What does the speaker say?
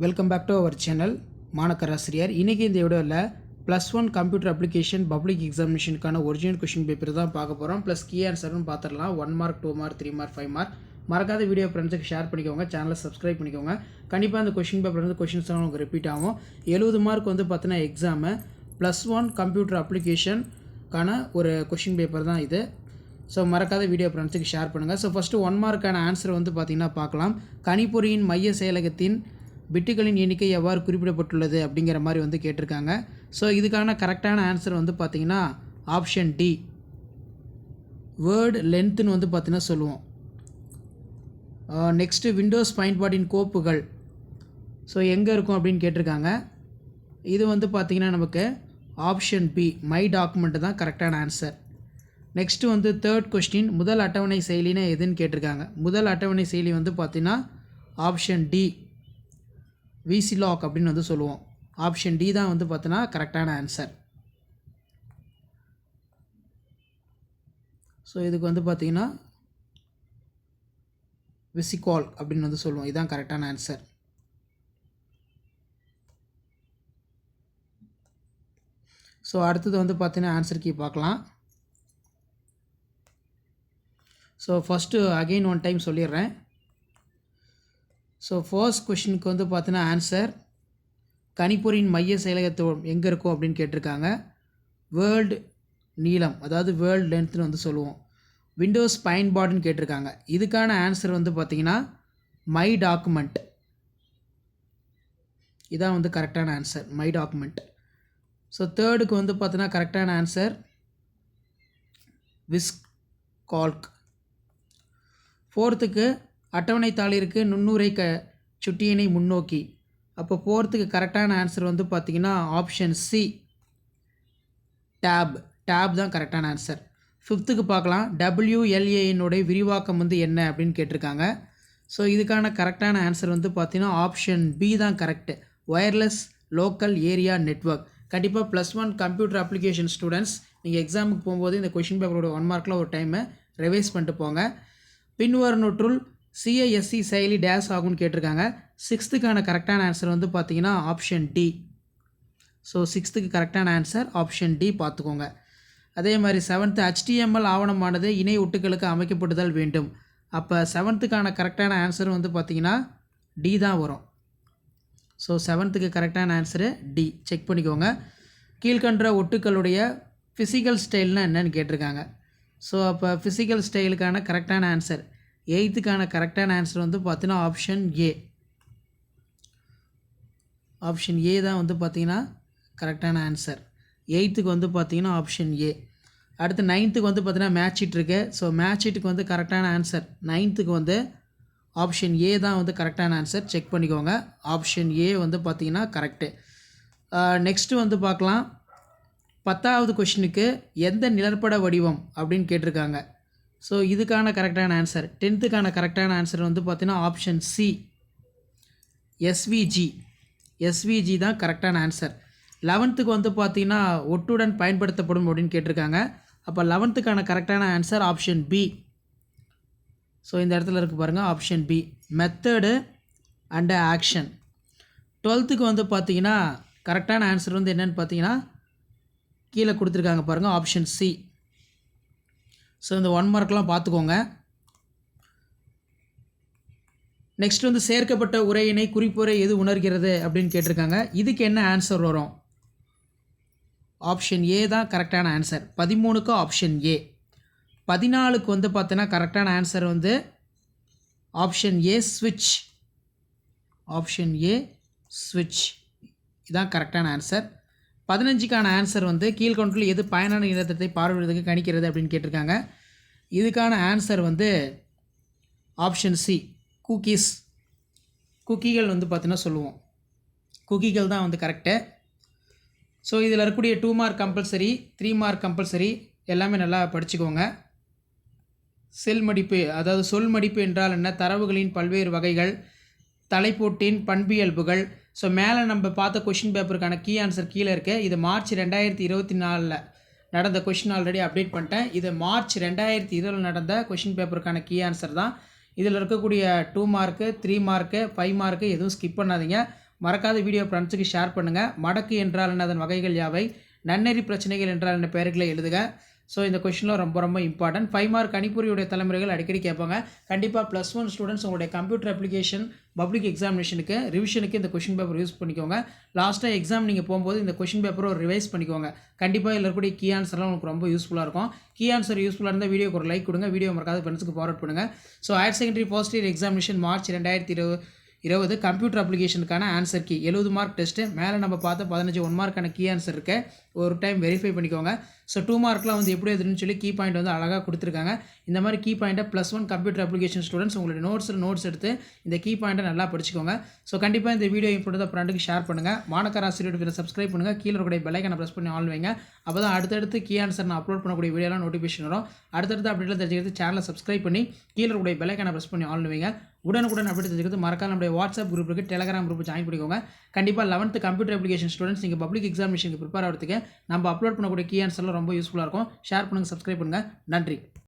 Welcome back to our channel மாணக்கர் ஆசிரியர். இன்றைக்கி இந்த வீடியோவில் +1 கம்ப்யூட்டர் அப்ளிகேஷன் பப்ளிக் எக்ஸாமினேஷனுக்கான ஒரிஜினல் கொஷின் பேப்பர் தான் பார்க்க போகிறோம். ப்ளஸ் கீ ஆன்சர்னு பார்த்துடலாம். 1 மார்க் 2 மார்க் 3 மார்க் 5 மார்க். மறக்காத வீடியோ ஃப்ரெண்ட்ஸுக்கு ஷேர் பண்ணிக்கோங்க, சேனலை சப்ஸ்கிரைப் பண்ணிக்கோங்க. கண்டிப்பாக அந்த கொஷின் பேப்பர் வந்து கொஷின்ஸ் உங்களுக்கு ரிப்பீட் ஆகும். 70 மார்க் வந்து பார்த்தீங்கன்னா எக்ஸாமு +1 கம்ப்யூட்டர் அப்ளிகேஷனுக்கான ஒரு கொஷின் பேப்பர் தான் இது. ஸோ மறக்காத வீடியோ ஃப்ரெண்ட்ஸுக்கு ஷேர் பண்ணுங்கள். ஸோ ஃபஸ்ட்டு 1 மார்க்கான ஆன்சர் வந்து பார்த்திங்கன்னா பார்க்கலாம். கணிப்பொறியின் மைய செயலகத்தின் பிட்டுகளின் எண்ணிக்கை எவ்வாறு குறிப்பிடப்பட்டுள்ளது அப்படிங்கிற மாதிரி வந்து கேட்டிருக்காங்க. ஸோ இதுக்கான கரெக்டான ஆன்சர் வந்து பார்த்திங்கன்னா ஆப்ஷன் டி, வேர்டு லென்த்துன்னு வந்து பார்த்திங்கன்னா சொல்லுவோம். நெக்ஸ்ட்டு விண்டோஸ் பயன்பாட்டின் கோப்புகள் ஸோ எங்கே இருக்கும் அப்படின்னு கேட்டிருக்காங்க. இது வந்து பார்த்திங்கன்னா நமக்கு ஆப்ஷன் பி, மை டாக்குமெண்ட்டு தான் கரெக்டான ஆன்சர். நெக்ஸ்ட்டு வந்து தேர்ட் கொஸ்டின், முதல் அட்டவணை செயலினா எதுன்னு கேட்டிருக்காங்க. முதல் அட்டவணை செயலி வந்து பார்த்திங்கன்னா ஆப்ஷன் டி, விசிலாக் அப்படின்னு வந்து சொல்லுவோம். ஆப்ஷன் டி தான் வந்து பார்த்தோன்னா கரெக்டான ஆன்சர். ஸோ இதுக்கு வந்து பார்த்திங்கன்னா விசிகால் அப்படின்னு வந்து சொல்லுவோம். இதுதான் கரெக்டான ஆன்சர். ஸோ அடுத்தது வந்து பார்த்தீங்கன்னா ஆன்சர் கீ பார்க்கலாம். So first again one time சொல்லிடுறேன். ஸோ ஃபர்ஸ்ட் கொஷினுக்கு வந்து பார்த்தீங்கன்னா ஆன்சர் கணிப்பொறியின் மைய செயலகத்தை எங்கே இருக்கும் அப்படின்னு கேட்டிருக்காங்க. வேர்ல்டு நீளம், அதாவது வேர்ல்டு லென்த்னு வந்து சொல்லுவோம். விண்டோஸ் பயன்பாடுன்னு கேட்டிருக்காங்க. இதுக்கான ஆன்சர் வந்து பார்த்திங்கன்னா மை டாக்குமெண்ட். இதான் வந்து கரெக்டான ஆன்சர், மை டாக்குமெண்ட். ஸோ தேர்டுக்கு வந்து பார்த்தீங்கன்னா கரெக்டான ஆன்சர் விஸ்கால்க். ஃபோர்த்துக்கு அட்டவணை தாளிற்கு நுண்ணுரை சுட்டியினை முன்னோக்கி. அப்போ ஃபோர்த்துக்கு கரெக்டான ஆன்சர் வந்து பார்த்திங்கன்னா ஆப்ஷன் சி, டேப். டேப் தான் கரெக்டான ஆன்சர். ஃபிஃப்த்துக்கு பார்க்கலாம். WLAனுடைய விரிவாக்கம் வந்து என்ன அப்படின்னு கேட்டிருக்காங்க. ஸோ இதுக்கான கரெக்டான ஆன்சர் வந்து பார்த்திங்கன்னா ஆப்ஷன் பி தான் correct, wireless local area network. கண்டிப்பாக +1 கம்ப்யூட்டர் அப்ளிகேஷன் ஸ்டூடெண்ட்ஸ் நீங்கள் எக்ஸாமுக்கு போகும்போது இந்த கொஷின் பேப்பரோட 1 மார்க்கில் ஒரு டைமை ரிவைஸ் பண்ணிட்டு போங்க. பின்வருவற்றுள் CISC செயலி டேஸ் ஆகும்னு கேட்டிருக்காங்க. 6த்துக்கான கரெக்டான ஆன்சர் வந்து பார்த்தீங்கன்னா ஆப்ஷன் டி. ஸோ 6த்துக்கு கரெக்டான ஆன்சர் ஆப்ஷன் டி பார்த்துக்கோங்க. அதே மாதிரி 7th HTML ஆவணமானது இணை ஒட்டுக்களுக்கு அமைக்கப்படுதல் வேண்டும். அப்போ 7த்துக்கான கரெக்டான ஆன்சர் வந்து பார்த்திங்கன்னா டி தான் வரும். ஸோ 7த்துக்கு கரெக்டான ஆன்சரு டி, செக் பண்ணிக்கோங்க. கீழ்கண்ட ஒட்டுக்களுடைய ஃபிசிக்கல் ஸ்டைல்னால் என்னன்னு கேட்டிருக்காங்க. ஸோ அப்போ ஃபிசிக்கல் ஸ்டைலுக்கான கரெக்டான ஆன்சர் 8த்துக்கான கரெக்டான ஆன்சர் வந்து பார்த்தீங்கன்னா ஆப்ஷன் ஏ. ஆப்ஷன் ஏ தான் வந்து பார்த்திங்கன்னா கரெக்டான ஆன்சர். 8த்துக்கு வந்து பார்த்திங்கன்னா ஆப்ஷன் ஏ. அடுத்து 9த்துக்கு வந்து பார்த்திங்கன்னா மேட்ச் ஷீட் இருக்குது. ஸோ மேட்ச் ஷீட்டுக்கு வந்து கரெக்டான ஆன்சர் 9த்துக்கு வந்து ஆப்ஷன் ஏ தான் வந்து கரெக்டான ஆன்சர், செக் பண்ணிக்கோங்க. ஆப்ஷன் ஏ வந்து பார்த்திங்கன்னா கரெக்டு. நெக்ஸ்ட்டு வந்து பார்க்கலாம். 10வது கொஷினுக்கு எந்த நிழற்பட வடிவம் அப்படின்னு கேட்டிருக்காங்க. ஸோ இதுக்கான கரெக்டான ஆன்சர் 10த்துக்கான கரெக்டான ஆன்சர் வந்து பார்த்தீங்கன்னா ஆப்ஷன் சி, SVG. SVG தான் கரெக்டான ஆன்சர். 11த்துக்கு வந்து பார்த்தீங்கன்னா ஒட்டுடன் பயன்படுத்தப்படும் அப்படின்னு கேட்டிருக்காங்க. அப்போ 11த்துக்கான கரெக்டான ஆன்சர் ஆப்ஷன் பி. ஸோ இந்த இடத்துல இருக்குது பாருங்கள், option b, method and action. 12த்துக்கு வந்து பார்த்தீங்கன்னா கரெக்டான ஆன்சர் வந்து என்னென்னு பார்த்தீங்கன்னா கீழே கொடுத்துருக்காங்க பாருங்கள், ஆப்ஷன் சி. ஸோ இந்த 1 மார்க்லாம் பார்த்துக்கோங்க. நெக்ஸ்ட் வந்து சேர்க்கப்பட்ட உரையினை குறிப்புரை எது உணர்கிறது அப்படின்னு கேட்டிருக்காங்க. இதுக்கு என்ன ஆன்சர் வரும்? ஆப்ஷன் ஏ தான் கரெக்டான ஆன்சர். 13க்கு option A. 14க்கு வந்து பார்த்தீங்கன்னா கரெக்டான ஆன்சர் வந்து ஆப்ஷன் ஏ, ஸ்விட்ச். ஆப்ஷன் ஏ, ஸ்விட்ச் இதுதான் கரெக்டான ஆன்சர். 15க்கான ஆன்சர் வந்து கீழ்கொண்டில் எது பயனான இணையதளத்தை பார்வையிடுவதற்கு கணிக்கிறது அப்படின்னு கேட்டிருக்காங்க. இதுக்கான ஆன்சர் வந்து ஆப்ஷன் சி, குக்கீஸ். குக்கிகள் வந்து பார்த்தீங்கன்னா சொல்லுவோம், குக்கிகள் தான் வந்து கரெக்டு. ஸோ இதில் இருக்கக்கூடிய 2 மார்க் கம்பல்சரி, 3 மார்க் கம்பல்சரி, எல்லாமே நல்லா படிச்சுக்கோங்க. செல் மடிப்பு, அதாவது சொல் மடிப்பு என்றால் என்ன, தரவுகளின் பல்வேறு வகைகள், தலைப்போட்டின் பண்பியல்புகள். ஸோ மேலே நம்ம பார்த்த கொஷின் பேப்பருக்கான கீ ஆன்சர் கீழே இருக்குது. இது மார்ச் 2024 நடந்த கொஷின் ஆல்ரெடி அப்டேட் பண்ணிட்டேன். இது மார்ச் 2020 நடந்த கொஷின் பேப்பருக்கான கீ ஆன்சர் தான். இதில் இருக்கக்கூடிய 2 மார்க்கு 3 மார்க்கு 5 மார்க்கு எதுவும் ஸ்கிப் பண்ணாதீங்க. மறக்காத வீடியோ ஃப்ரெண்ட்ஸுக்கு ஷேர் பண்ணுங்கள். மடக்கு என்றால் என்ன, அதன் வகைகள் யாவை, நன்னெறி பிரச்சனைகள் என்றால் என்ன பெயர்களை எழுதுக. ஸோ இந்த கொஷினில் ரொம்ப இம்பார்ட்டன்ட். 5 மார்க் கணிப்பொறியுடைய தலைமுறைகள் அடிக்கடி கேட்பாங்க. கண்டிப்பாக +1 ஸ்டூடெண்ட்ஸ் உங்களுடைய கம்ப்யூட்டர் அப்ளிகேஷன் பப்ளிக் எக்ஸாமினேஷனுக்கு ரிவிஷனுக்கு இந்த கொஷின் பேப்பர் யூஸ் பண்ணிக்கோங்க. லாஸ்ட்டாக எக்ஸாம் நீங்கள் போகும்போது இந்த கொஷின் பேப்பரை ஒரு ரிவைஸ் பண்ணிக்கோங்க. கண்டிப்பாக இதில் இருக்கக்கூடிய கீ ஆன்சர்லாம் உங்களுக்கு ரொம்ப யூஸ்ஃபுல்லாக இருக்கும். கீ ஆன்சர் யூஸ்ஃபுல்லாக இருந்தால் வீடியோக்கு ஒரு லைக் கொடுங்க. வீடியோ மறக்காத ஃப்ரெண்ட்ஸுக்கு ஃபார்வர்ட் பண்ணுங்கள். So higher secondary first year examination March 2020 computer அப்ளிகேஷனுக்கான ஆன்சர் கீ 70 மார்க் டெஸ்ட்டு. மேலே நம்ம பார்த்த 15 1 மார்க்கான கீ ஆன்சர் இருக்கு. ஒரு டைம் வெரிஃபை பண்ணிக்கோங்க. ஸோ 2 மார்க்லாம் வந்து எப்படி எதுன்னு சொல்லி கீ பாயிண்ட் வந்து அழகாக கொடுத்துருக்காங்க. இந்த மாதிரி கீ பாயிண்ட்டை +1 கம்ப்யூட்டர் அப்ளிகேஷன் ஸ்டூடெண்ட்ஸ் உங்களுடைய நோட்ஸ் எடுத்து இந்த கீ பாயிண்ட்டை நல்லா படிச்சுக்கோங்க. ஸோ கண்டிப்பாக இந்த வீடியோ இம்பார்ட்டன் ஃப்ரெண்டுக்கு ஷேர் பண்ணுங்கள். மாணக்கர் ஆசிரியர் சப்ஸ்கிரைப் பண்ணுங்கள். கீழே இருக்கக்கூடிய பெல் ஐக்கானை ப்ரெஸ் பண்ணி ஆல் வைங்க. அப்போ தான் அடுத்தடுத்து கீ ஆன்சர் நான் அப்லோட் பண்ணக்கூடிய வீடியோலாம் நோட்டிஃபிகேஷன் வரும். அடுத்தடுத்து அப்டேட்லாம் தெரிஞ்சுக்கிறது சேனலை சப்ஸ்கிரைப் பண்ணி கீழே இருக்கக்கூடிய பெல் ஐக்கானை ப்ரெஸ் பண்ணி ஆல் வைங்க. உடனுக்குடன் அப்டேட் தெரிஞ்சுக்கிறது மறக்காம நம்முடைய வாட்ஸ்அப் குரூப் இருக்குது, டெலகிராம் குரூப் ஜாயின் பண்ணிக்கோங்க. கண்டிப்பாக 11th கம்ப்யூட்டர் அப்ளிகேஷன் ஸ்டூடெண்ட்ஸ் நீங்கள் பப்ளிக் எக்ஸாமினேஷனுக்கு ப்ரிப்பேர் ஆகிறதுக்கு நம்ம அப்லோட் பண்ணக்கூடிய கீ ஆன்சர்லாம் ரொம்ப யூஸ்ஃபுல்லாக இருக்கும். ஷேர் பண்ணுங்கள், சப்ஸ்கிரைப் பண்ணுங்கள். நன்றி.